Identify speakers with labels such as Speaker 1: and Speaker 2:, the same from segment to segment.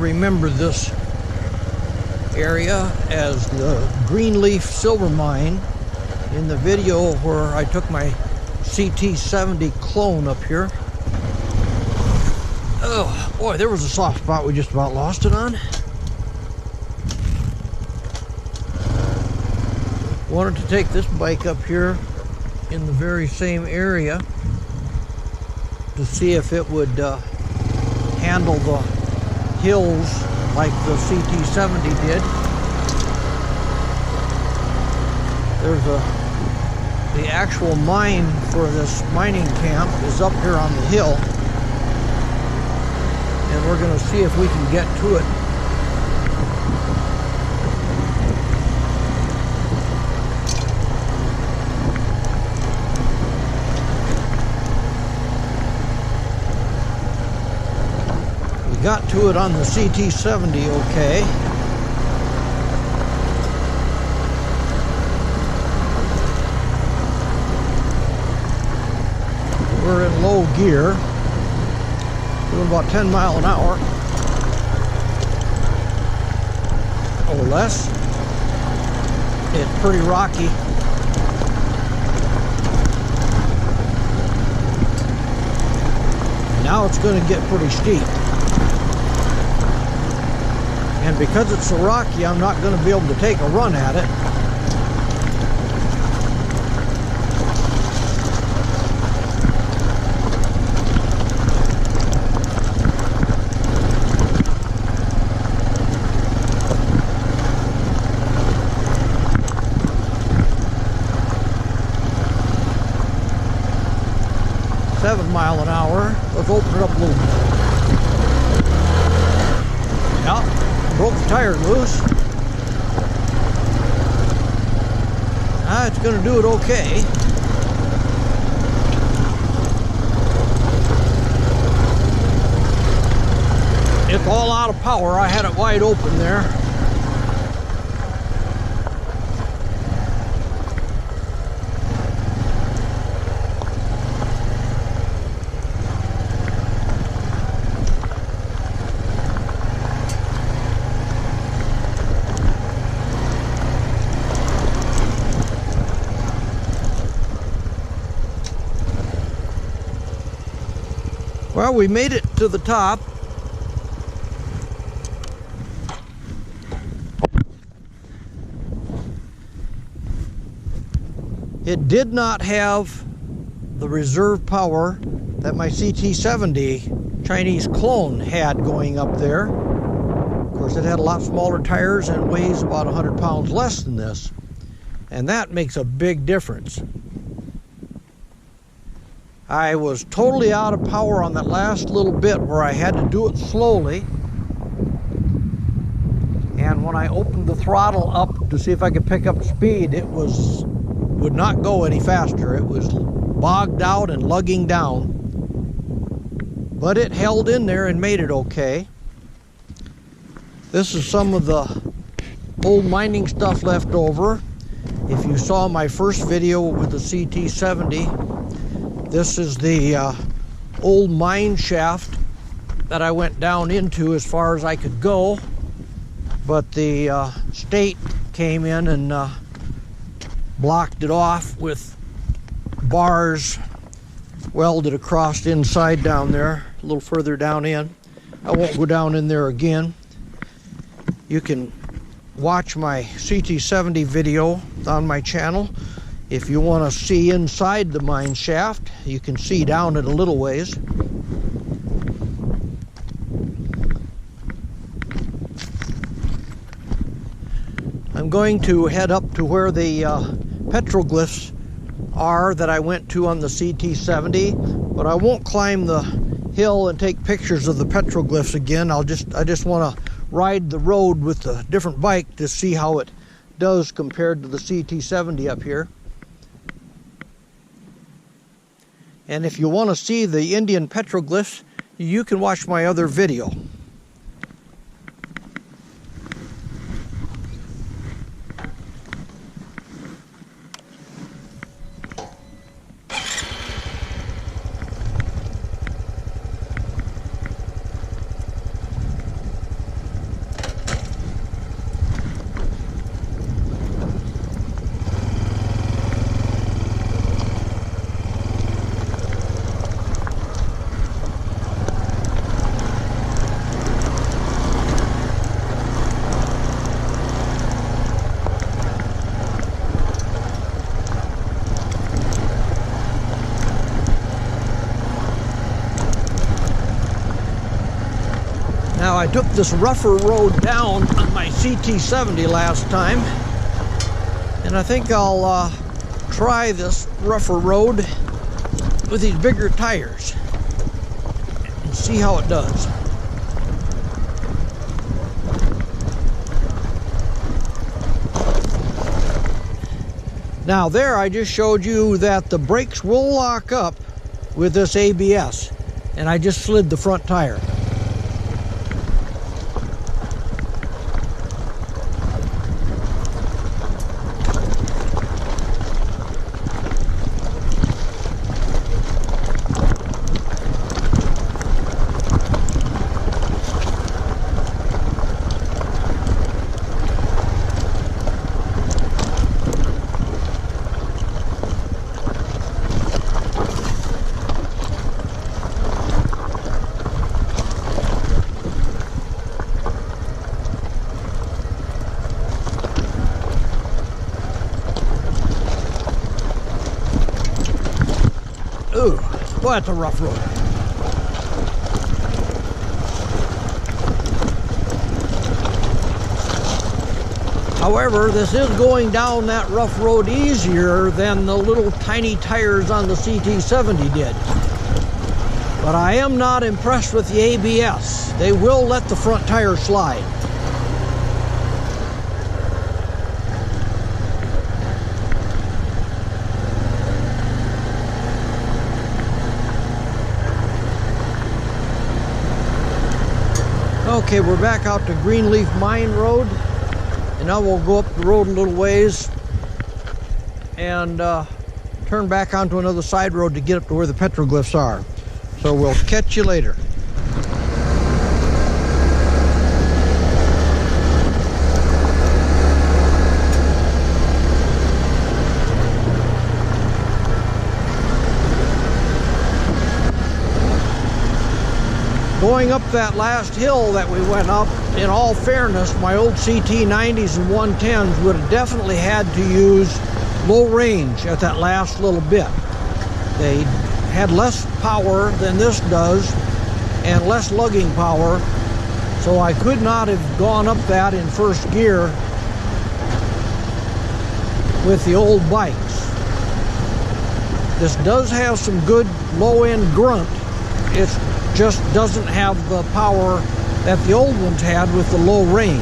Speaker 1: remember this area as the Greenleaf Silver Mine in the video where I took my CT70 clone up here. Oh boy, there was a soft spot we just about lost it on. Wanted to take this bike up here in the very same area to see if it would handle the hills like the CT70 did. The actual mine for this mining camp is up here on the hill, and we're going to see if we can get to it. We got to it on the CT70 okay. We're in low gear, doing about 10 miles an hour or less. It's pretty rocky. Now it's going to get pretty steep. And because it's so rocky, I'm not going to be able to take a run at it. Mile an hour. Let's open it up a little bit. Yeah, broke the tire loose. It's going to do it okay. It's all out of power. I had it wide open there. Well, we made it to the top. It did not have the reserve power that my CT70 Chinese clone had going up there. Of course, it had a lot smaller tires and weighs about 100 pounds less than this. And that makes a big difference. I was totally out of power on that last little bit where I had to do it slowly. And when I opened the throttle up to see if I could pick up speed, it would not go any faster. It was bogged out and lugging down. But it held in there and made it okay. This is some of the old mining stuff left over. If you saw my first video with the CT70, this is the old mine shaft that I went down into as far as I could go, but the state came in and blocked it off with bars welded across inside down there, a little further down in. I won't go down in there again. You can watch my CT70 video on my channel. If you want to see inside the mine shaft, you can see down it a little ways. I'm going to head up to where the petroglyphs are that I went to on the CT70, but I won't climb the hill and take pictures of the petroglyphs again. I just want to ride the road with the different bike to see how it does compared to the CT70 up here. And if you want to see the Indian petroglyphs, you can watch my other video. took this rougher road down on my CT70 last time, and I think I'll try this rougher road with these bigger tires and see how it does. Now there, I just showed you that the brakes will lock up with this ABS, and I just slid the front tire. Ooh, well, that's a rough road. However, this is going down that rough road easier than the little tiny tires on the CT70 did. But I am not impressed with the ABS. They will let the front tire slide. Okay, we're back out to Greenleaf Mine Road, and now we'll go up the road a little ways and turn back onto another side road to get up to where the petroglyphs are. So we'll catch you later. Going up that last hill that we went up, in all fairness, my old CT90s and 110s would have definitely had to use low range at that last little bit. They had less power than this does and less lugging power, so I could not have gone up that in first gear with the old bikes. This does have some good low-end grunt. It just doesn't have the power that the old ones had with the low range.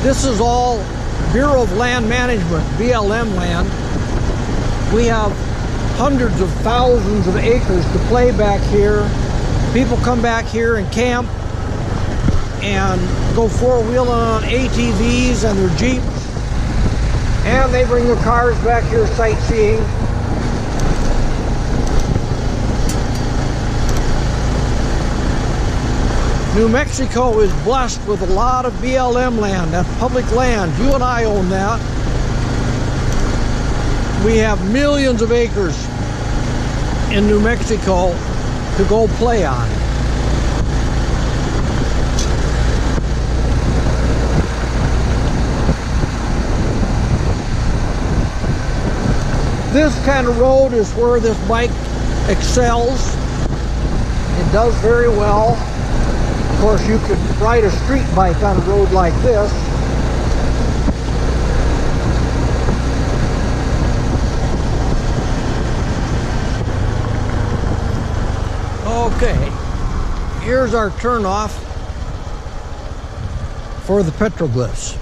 Speaker 1: This is all Bureau of Land Management, BLM land. We have hundreds of thousands of acres to play back here. People come back here and camp and go four-wheeling on ATVs and their Jeeps, and they bring their cars back here sightseeing. New Mexico is blessed with a lot of BLM land. That's public land. You and I own that. We have millions of acres in New Mexico to go play on. This kind of road is where this bike excels. It does very well. Of course, you could ride a street bike on a road like this. Okay, here's our turnoff for the petroglyphs.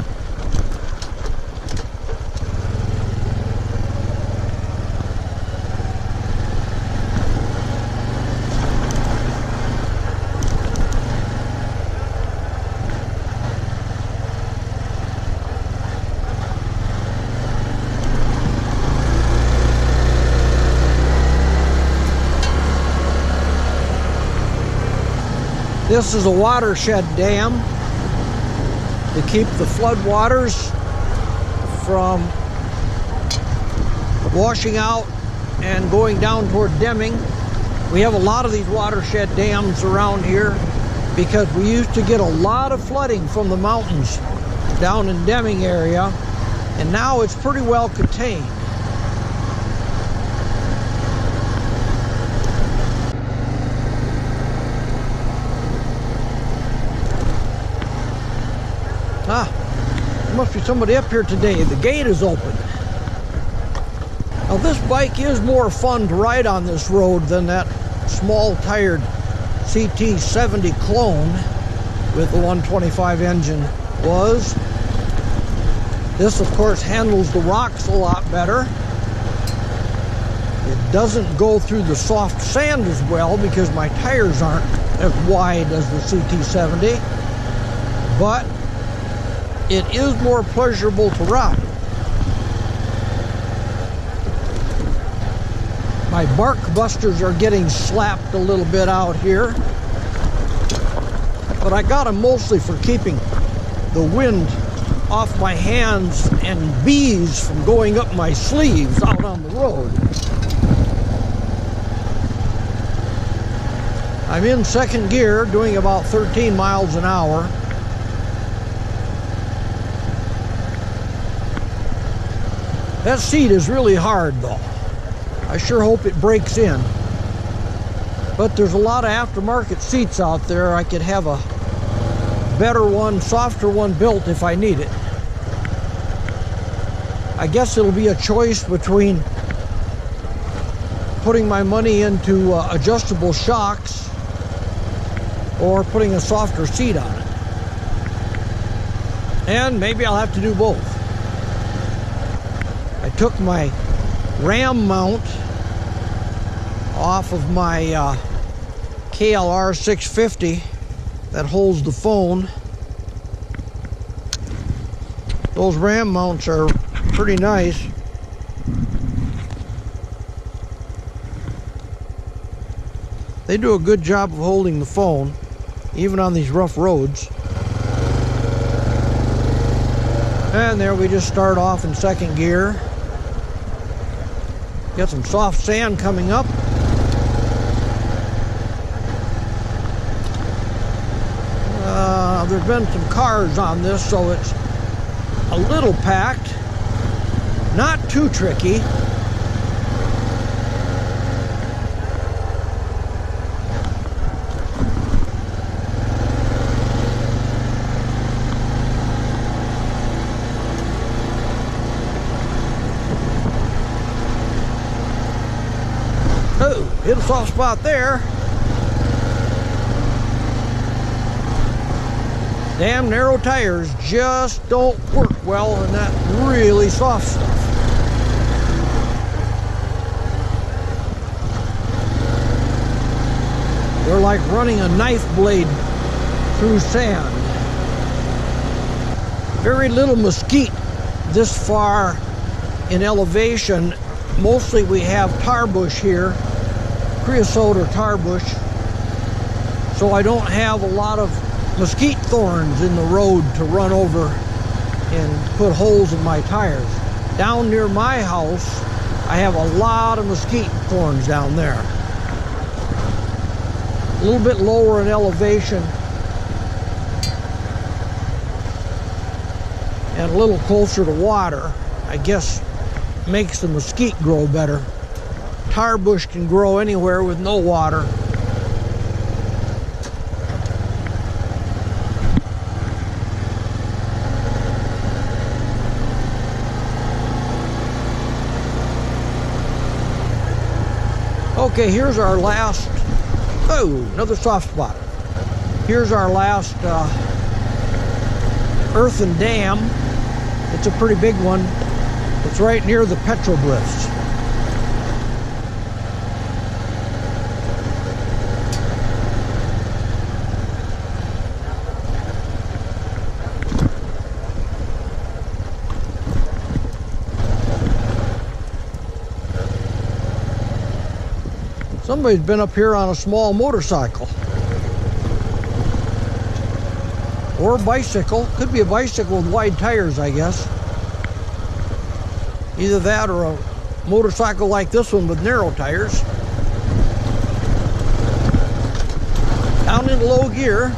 Speaker 1: This is a watershed dam to keep the flood waters from washing out and going down toward Deming. We have a lot of these watershed dams around here because we used to get a lot of flooding from the mountains down in Deming area, and now it's pretty well contained. There must be somebody up here today. The gate is open. Now this bike is more fun to ride on this road than that small tired CT70 clone with the 125 engine was. This of course handles the rocks a lot better. It doesn't go through the soft sand as well because my tires aren't as wide as the CT70, but it is more pleasurable to ride. My bark busters are getting slapped a little bit out here, but I got them mostly for keeping the wind off my hands and bees from going up my sleeves out on the road. I'm in second gear, doing about 13 miles an hour. That seat is really hard though. I sure hope it breaks in. But there's a lot of aftermarket seats out there. I could have a better one, softer one built if I need it. I guess it'll be a choice between putting my money into adjustable shocks or putting a softer seat on it. And maybe I'll have to do both. I took my ram mount off of my KLR 650 that holds the phone. Those ram mounts are pretty nice. They do a good job of holding the phone, even on these rough roads. And there we just start off in second gear. Got some soft sand coming up. There's been some cars on this, so it's a little packed. Not too tricky. Oh, hit a soft spot there. Damn narrow tires just don't work well in that really soft stuff. They're like running a knife blade through sand. Very little mesquite this far in elevation. Mostly we have tar bush here, creosote or tar bush, so I don't have a lot of mesquite thorns in the road to run over and put holes in my tires. Down near my house, I have a lot of mesquite thorns down there. A little bit lower in elevation and a little closer to water, I guess makes the mesquite grow better. Tar bush can grow anywhere with no water. Okay, here's our last, oh, another soft spot. Here's our last earthen dam. It's a pretty big one. It's right near the petroglyphs. Somebody's been up here on a small motorcycle. Or a bicycle. Could be a bicycle with wide tires, I guess. Either that or a motorcycle like this one with narrow tires. Down in low gear.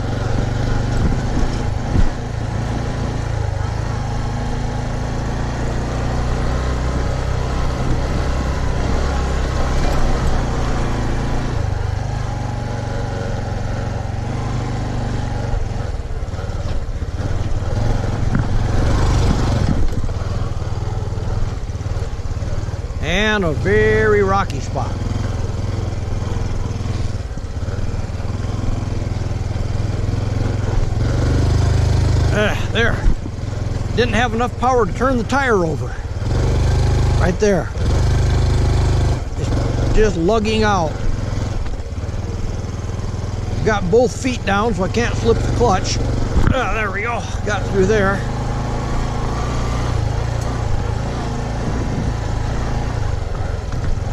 Speaker 1: and a very rocky spot. There. Didn't have enough power to turn the tire over. Right there. It's just lugging out. Got both feet down so I can't slip the clutch. There we go. Got through there.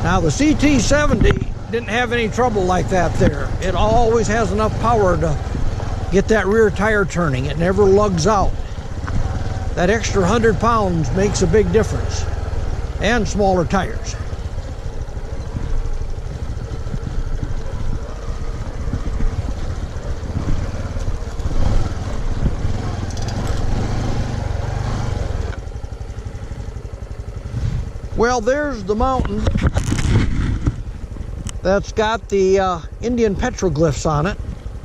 Speaker 1: Now the CT70 didn't have any trouble like that there. It always has enough power to get that rear tire turning. It never lugs out. That extra 100 pounds makes a big difference. And smaller tires. Well, there's the mountain that's got the Indian petroglyphs on it.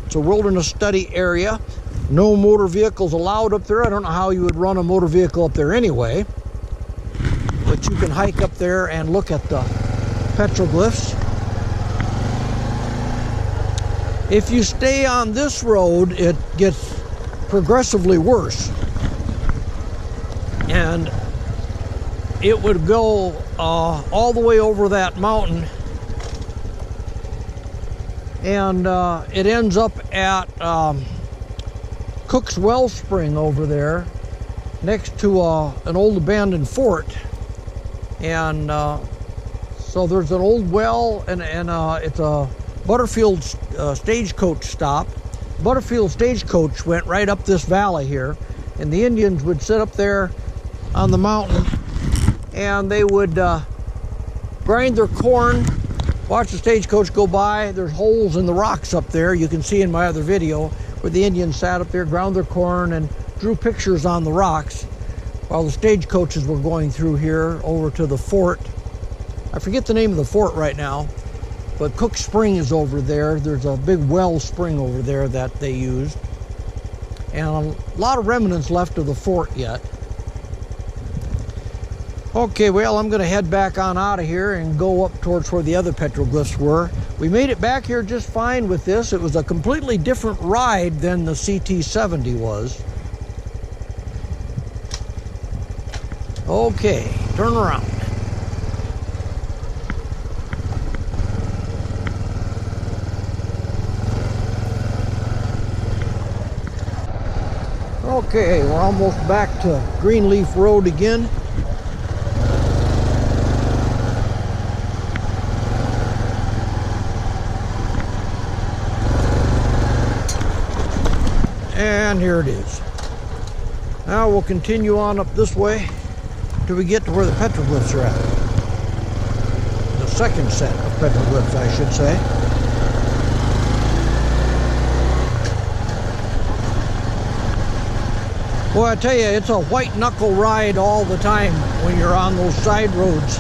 Speaker 1: It's a wilderness study area. No motor vehicles allowed up there. I don't know how you would run a motor vehicle up there anyway. But you can hike up there and look at the petroglyphs. If you stay on this road, it gets progressively worse. And it would go all the way over that mountain. And it ends up at Cook's Wellspring over there, next to an old abandoned fort. And so there's an old well, and it's a Butterfield stagecoach stop. Butterfield stagecoach went right up this valley here, and the Indians would sit up there on the mountain, and they would grind their corn, watch the stagecoach go by. There's holes in the rocks up there. You can see in my other video where the Indians sat up there, ground their corn, and drew pictures on the rocks while the stagecoaches were going through here over to the fort. I forget the name of the fort right now, but Cook Spring is over there. There's a big well spring over there that they used. And a lot of remnants left of the fort yet. Okay, well, I'm going to head back on out of here and go up towards where the other petroglyphs were. We made it back here just fine with this. It was a completely different ride than the CT70 was. Okay, turn around. Okay, we're almost back to Greenleaf Road again. And here it is. Now we'll continue on up this way till we get to where the petroglyphs are at. The second set of petroglyphs, I should say. Boy, I tell you, it's a white knuckle ride all the time when you're on those side roads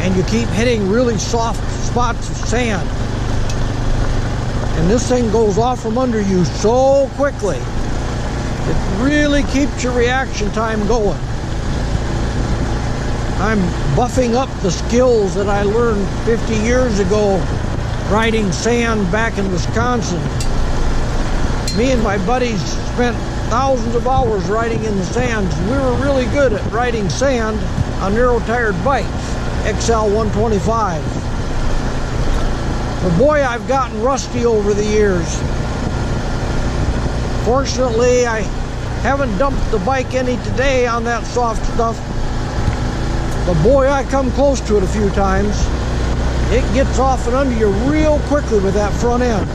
Speaker 1: and you keep hitting really soft spots of sand. And this thing goes off from under you so quickly. It really keeps your reaction time going. I'm buffing up the skills that I learned 50 years ago riding sand back in Wisconsin. Me and my buddies spent thousands of hours riding in the sands. We were really good at riding sand on narrow-tired bikes, XL125. But boy, I've gotten rusty over the years. Fortunately, I haven't dumped the bike any today on that soft stuff. But boy, I come close to it a few times. It gets off and under you real quickly with that front end.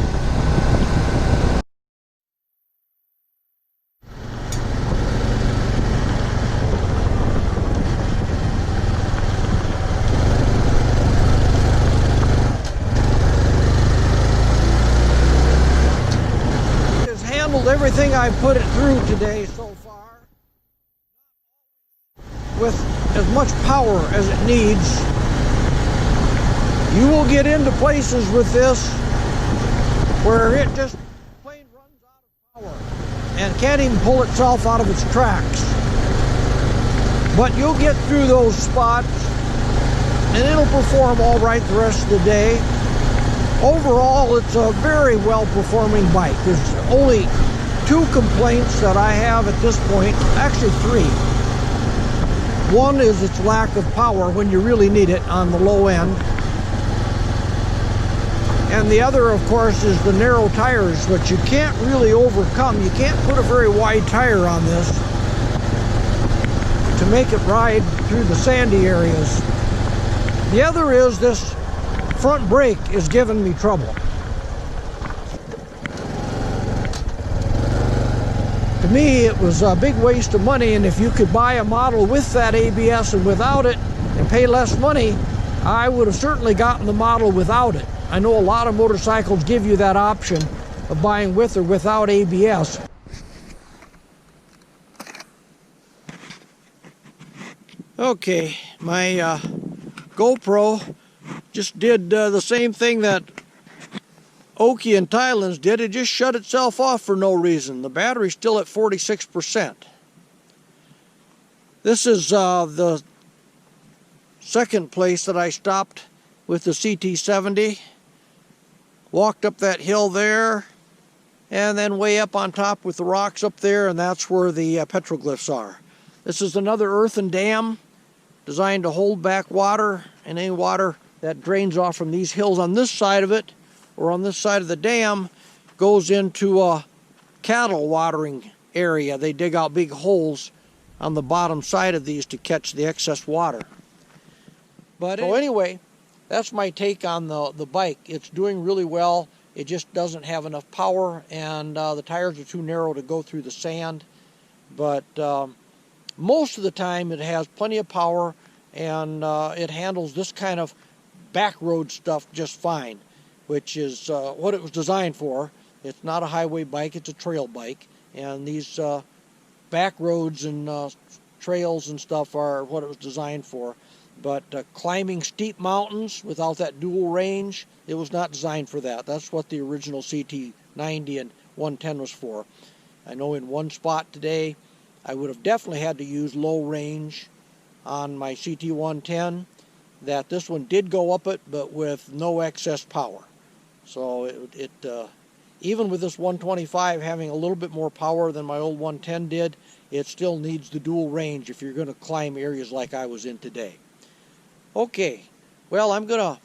Speaker 1: Everything I've put it through today so far with as much power as it needs. You will get into places with this where it just plain runs out of power and can't even pull itself out of its tracks. But you'll get through those spots and it'll perform all right the rest of the day. Overall, it's a very well-performing bike. There's only 2 complaints that I have at this point, actually 3. One is its lack of power when you really need it on the low end. And the other, of course, is the narrow tires, which you can't really overcome. You can't put a very wide tire on this to make it ride through the sandy areas. The other is this front brake is giving me trouble. To me, it was a big waste of money, and if you could buy a model with that ABS and without it and pay less money, I would have certainly gotten the model without it. I know a lot of motorcycles give you that option of buying with or without ABS. Okay, my GoPro just did the same thing that Oki and Thailand's did. It just shut itself off for no reason. The battery's still at 46%. This is the second place that I stopped with the CT70. Walked up that hill there, and then way up on top with the rocks up there, and that's where the petroglyphs are. This is another earthen dam designed to hold back water, and any water that drains off from these hills on this side of it, or on this side of the dam, goes into a cattle watering area. They dig out big holes on the bottom side of these to catch the excess water. But so anyway, that's my take on the bike. It's doing really well. It just doesn't have enough power, and the tires are too narrow to go through the sand. But most of the time it has plenty of power, and it handles this kind of back road stuff just fine, which is what it was designed for. It's not a highway bike, it's a trail bike. And these back roads and trails and stuff are what it was designed for. But climbing steep mountains without that dual range, it was not designed for that. That's what the original CT90 and 110 was for. I know in one spot today, I would have definitely had to use low range on my CT110. That this one did go up it, but with no excess power. So even with this 125 having a little bit more power than my old 110 did, it still needs the dual range if you're going to climb areas like I was in today. Okay, well, I'm going to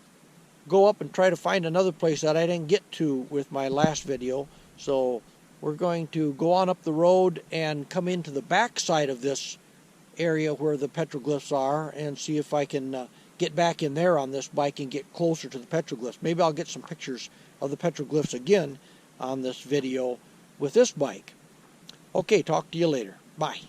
Speaker 1: go up and try to find another place that I didn't get to with my last video. So we're going to go on up the road and come into the back side of this area where the petroglyphs are and see if I can get back in there on this bike and get closer to the petroglyphs. Maybe I'll get some pictures of the petroglyphs again on this video with this bike. Okay, talk to you later. Bye.